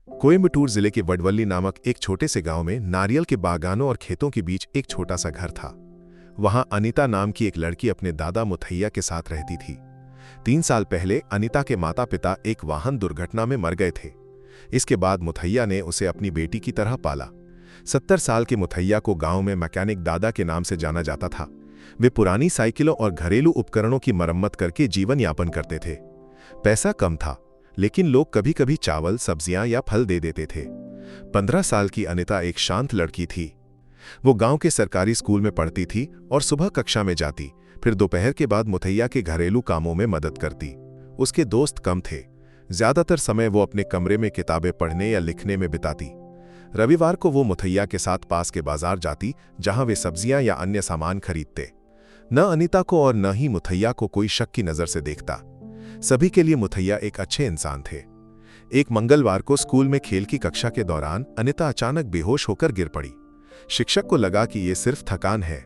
कोयम्बटूर जिले के वडवल्ली नामक एक छोटे से गांव में नारियल के बागानों और खेतों के बीच एक छोटा सा घर था। वहां अनीता नाम की एक लड़की अपने दादा मुथैया के साथ रहती थी। 3 साल पहले अनीता के माता पिता एक वाहन दुर्घटना में मर गए थे। इसके बाद मुथैया ने उसे अपनी बेटी की तरह पाला। 70 साल के मुथैया को गांव में मैकेनिक दादा के नाम से जाना जाता था। वे पुरानी साइकिलों और घरेलू उपकरणों की मरम्मत करके जीवन यापन करते थे। पैसा कम था, लेकिन लोग कभी कभी चावल, सब्जियां या फल दे देते थे। 15 साल की अनीता एक शांत लड़की थी। वो गांव के सरकारी स्कूल में पढ़ती थी और सुबह कक्षा में जाती, फिर दोपहर के बाद मुथैया के घरेलू कामों में मदद करती। उसके दोस्त कम थे। ज्यादातर समय वो अपने कमरे में किताबें पढ़ने या लिखने में बिताती। रविवार को वो मुथैया के साथ पास के बाजार जाती, जहां वे सब्जियां या अन्य सामान खरीदते। न अनीता को और न ही मुथैया को कोई शक की नजर से देखता। सभी के लिए मुथैया एक अच्छे इंसान थे। एक मंगलवार को स्कूल में खेल की कक्षा के दौरान अनीता अचानक बेहोश होकर गिर पड़ी। शिक्षक को लगा कि ये सिर्फ थकान है,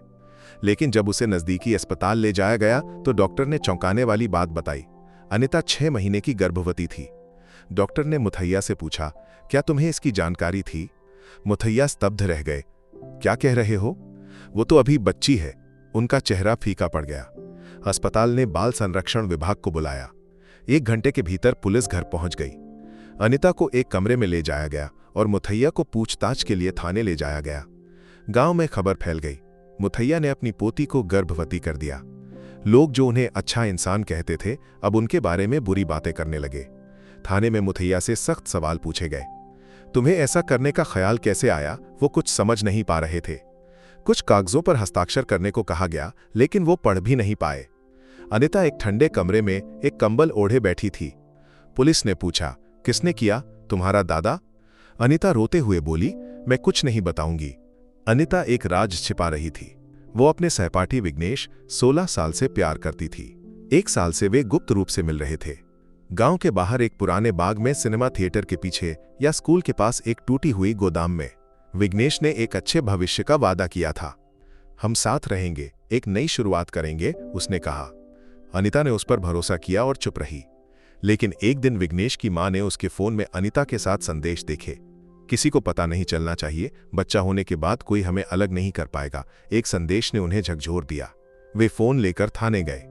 लेकिन जब उसे नजदीकी अस्पताल ले जाया गया तो डॉक्टर ने चौंकाने वाली बात बताई। अनीता 6 महीने की गर्भवती थी। डॉक्टर ने मुथैया से पूछा, क्या तुम्हें इसकी जानकारी थी? मुथैया स्तब्ध रह गए। क्या कह रहे हो? वो तो अभी बच्ची है। उनका चेहरा फीका पड़ गया। अस्पताल ने बाल संरक्षण विभाग को बुलाया। 1 घंटे के भीतर पुलिस घर पहुंच गई। अनीता को एक कमरे में ले जाया गया और मुथैया को पूछताछ के लिए थाने ले जाया गया। गांव में खबर फैल गई। मुथैया ने अपनी पोती को गर्भवती कर दिया। लोग जो उन्हें अच्छा इंसान कहते थे, अब उनके बारे में बुरी बातें करने लगे। थाने में मुथैया से सख्त सवाल पूछे गए। तुम्हें ऐसा करने का ख्याल कैसे आया? वो कुछ समझ नहीं पा रहे थे। कुछ कागजों पर हस्ताक्षर करने को कहा गया, लेकिन वो पढ़ भी नहीं पाए। अनीता एक ठंडे कमरे में एक कंबल ओढ़े बैठी थी। पुलिस ने पूछा, किसने किया? तुम्हारा दादा? अनीता रोते हुए बोली, मैं कुछ नहीं बताऊंगी। अनीता एक राज छिपा रही थी। वो अपने सहपाठी विघ्नेश 16 साल से प्यार करती थी। 1 साल से वे गुप्त रूप से मिल रहे थे। गांव के बाहर एक पुराने बाग में, सिनेमा थिएटर के पीछे या स्कूल के पास एक टूटी हुई गोदाम में विघ्नेश ने एक अच्छे भविष्य का वादा किया था। हम साथ रहेंगे, एक नई शुरुआत करेंगे, उसने कहा। अनीता ने उस पर भरोसा किया और चुप रही। लेकिन एक दिन विघ्नेश की मां ने उसके फोन में अनीता के साथ संदेश देखे। किसी को पता नहीं चलना चाहिए, बच्चा होने के बाद कोई हमें अलग नहीं कर पाएगा। एक संदेश ने उन्हें झकझोर दिया। वे फोन लेकर थाने गए।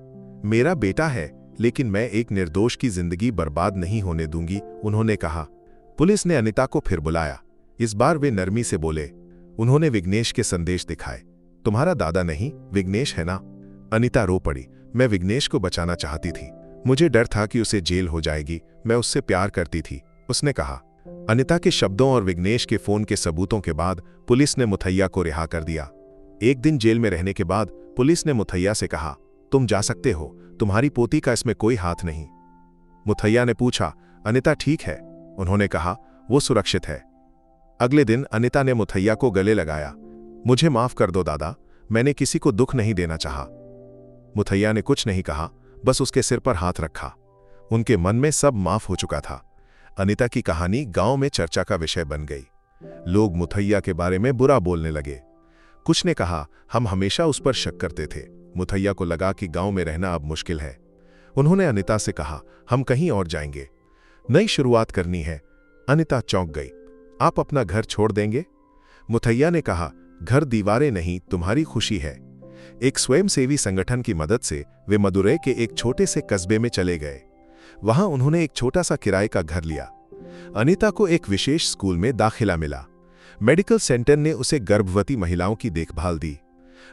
मेरा बेटा है, लेकिन मैं एक निर्दोष की जिंदगी बर्बाद नहीं होने दूंगी, उन्होंने कहा। पुलिस ने अनीता को फिर बुलाया। इस बार वे नरमी से बोले। उन्होंने विघ्नेश के संदेश दिखाए। तुम्हारा दादा नहीं, विघ्नेश है ना? अनीता रो पड़ी। मैं विघ्नेश को बचाना चाहती थी। मुझे डर था कि उसे जेल हो जाएगी। मैं उससे प्यार करती थी, उसने कहा। अनीता के शब्दों और विघ्नेश के फोन के सबूतों के बाद पुलिस ने मुथैया को रिहा कर दिया। एक दिन जेल में रहने के बाद पुलिस ने मुथैया से कहा, तुम जा सकते हो, तुम्हारी पोती का इसमें कोई हाथ नहीं। मुथैया ने पूछा, अनीता ठीक है? उन्होंने कहा, वो सुरक्षित है। अगले दिन अनीता ने मुथैया को गले लगाया। मुझे माफ कर दो दादा, मैंने किसी को दुख नहीं देना चाहा। मुथैया ने कुछ नहीं कहा, बस उसके सिर पर हाथ रखा। उनके मन में सब माफ हो चुका था। अनीता की कहानी गांव में चर्चा का विषय बन गई। लोग मुथैया के बारे में बुरा बोलने लगे। कुछ ने कहा, हम हमेशा उस पर शक करते थे। मुथैया को लगा कि गांव में रहना अब मुश्किल है। उन्होंने अनीता से कहा, हम कहीं और जाएंगे, नई शुरुआत करनी है। अनीता चौंक गई। आप अपना घर छोड़ देंगे? मुथैया ने कहा, घर दीवारें नहीं, तुम्हारी खुशी है। एक स्वयंसेवी संगठन की मदद से वे मदुरै के एक छोटे से कस्बे में चले गए। वहां उन्होंने एक छोटा सा किराए का घर लिया। अनीता को एक विशेष स्कूल में दाखिला मिला। मेडिकल सेंटर ने उसे गर्भवती महिलाओं की देखभाल दी।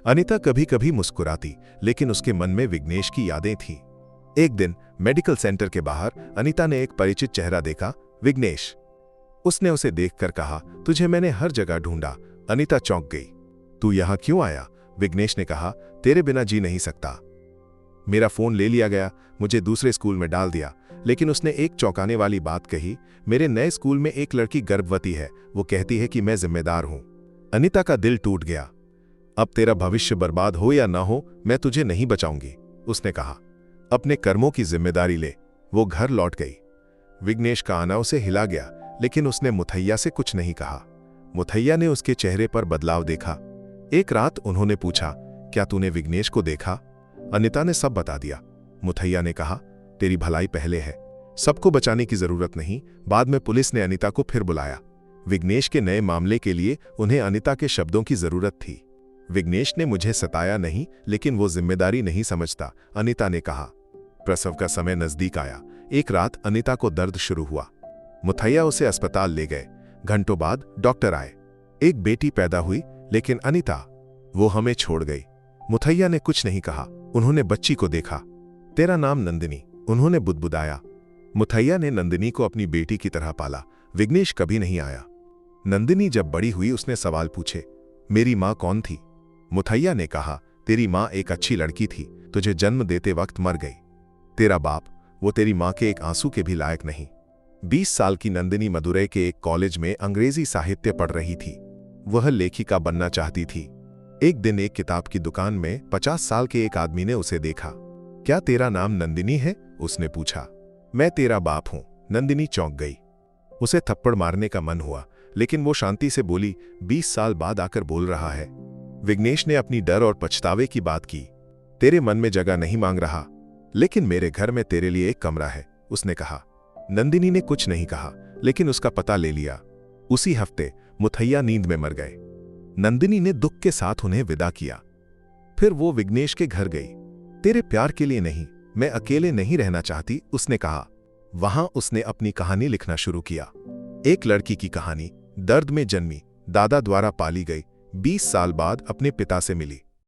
अनीता कभी कभी मुस्कुराती, लेकिन उसके मन में विघ्नेश की यादें थीं। एक दिन मेडिकल सेंटर के बाहर अनीता ने एक परिचित चेहरा देखा, विघ्नेश। उसने उसे देखकर कहा, तुझे मैंने हर जगह ढूंढा। अनीता चौंक गई। तू यहां क्यों आया? विघ्नेश ने कहा, तेरे बिना जी नहीं सकता। मेरा फोन ले लिया गया, मुझे दूसरे स्कूल में डाल दिया। लेकिन उसने एक चौंकाने वाली बात कही, मेरे नए स्कूल में एक लड़की गर्भवती है, वो कहती है कि मैं जिम्मेदार हूं। अनीता का दिल टूट गया। अब तेरा भविष्य बर्बाद हो या ना हो, मैं तुझे नहीं बचाऊंगी, उसने कहा। अपने कर्मों की जिम्मेदारी ले। वो घर लौट गई। विघ्नेश का आना उसे हिला गया, लेकिन उसने मुथैया से कुछ नहीं कहा। मुथैया ने उसके चेहरे पर बदलाव देखा। एक रात उन्होंने पूछा, क्या तूने विघ्नेश को देखा? अनीता ने सब बता दिया। मुथैया ने कहा, तेरी भलाई पहले है। सबको बचाने की जरूरत नहीं। बाद में पुलिस ने अनीता को फिर बुलाया। विघ्नेश के नए मामले के लिए उन्हें अनीता के शब्दों की जरूरत थी। विघ्नेश ने मुझे सताया नहीं, लेकिन वो जिम्मेदारी नहीं समझता, अनीता ने कहा। प्रसव का समय नजदीक आया। एक रात अनीता को दर्द शुरू हुआ। मुथैया उसे अस्पताल ले गए। घंटों बाद डॉक्टर आए। एक बेटी पैदा हुई, लेकिन अनीता, वो हमें छोड़ गई। मुथैया ने कुछ नहीं कहा। उन्होंने बच्ची को देखा। तेरा नाम नंदिनी, उन्होंने बुदबुदाया। मुथैया ने नंदिनी को अपनी बेटी की तरह पाला। विघ्नेश कभी नहीं आया। नंदिनी जब बड़ी हुई उसने सवाल पूछे, मेरी माँ कौन थी? मुथैया ने कहा, तेरी माँ एक अच्छी लड़की थी, तुझे जन्म देते वक्त मर गई। तेरा बाप, वो तेरी माँ के एक आंसू के भी लायक नहीं। 20 साल की नंदिनी मदुरै के एक कॉलेज में अंग्रेजी साहित्य पढ़ रही थी। वह लेखिका बनना चाहती थी। एक दिन एक किताब की दुकान में 50 साल के एक आदमी ने उसे देखा। क्या तेरा नाम नंदिनी है? उसने पूछा। मैं तेरा बाप हूं। नंदिनी चौंक गई। उसे थप्पड़ मारने का मन हुआ, लेकिन वो शांति से बोली, 20 साल बाद आकर बोल रहा है। विघ्नेश ने अपनी डर और पछतावे की बात की। तेरे मन में जगह नहीं मांग रहा, लेकिन मेरे घर में तेरे लिए एक कमरा है, उसने कहा। नंदिनी ने कुछ नहीं कहा, लेकिन उसका पता ले लिया। उसी हफ्ते मुथैया नींद में मर गए। नंदिनी ने दुख के साथ उन्हें विदा किया। फिर वो विघ्नेश के घर गई। तेरे प्यार के लिए नहीं, मैं अकेले नहीं रहना चाहती, उसने कहा। वहां उसने अपनी कहानी लिखना शुरू किया। एक लड़की की कहानी, दर्द में जन्मी, दादा द्वारा पाली गई, 20 साल बाद अपने पिता से मिली।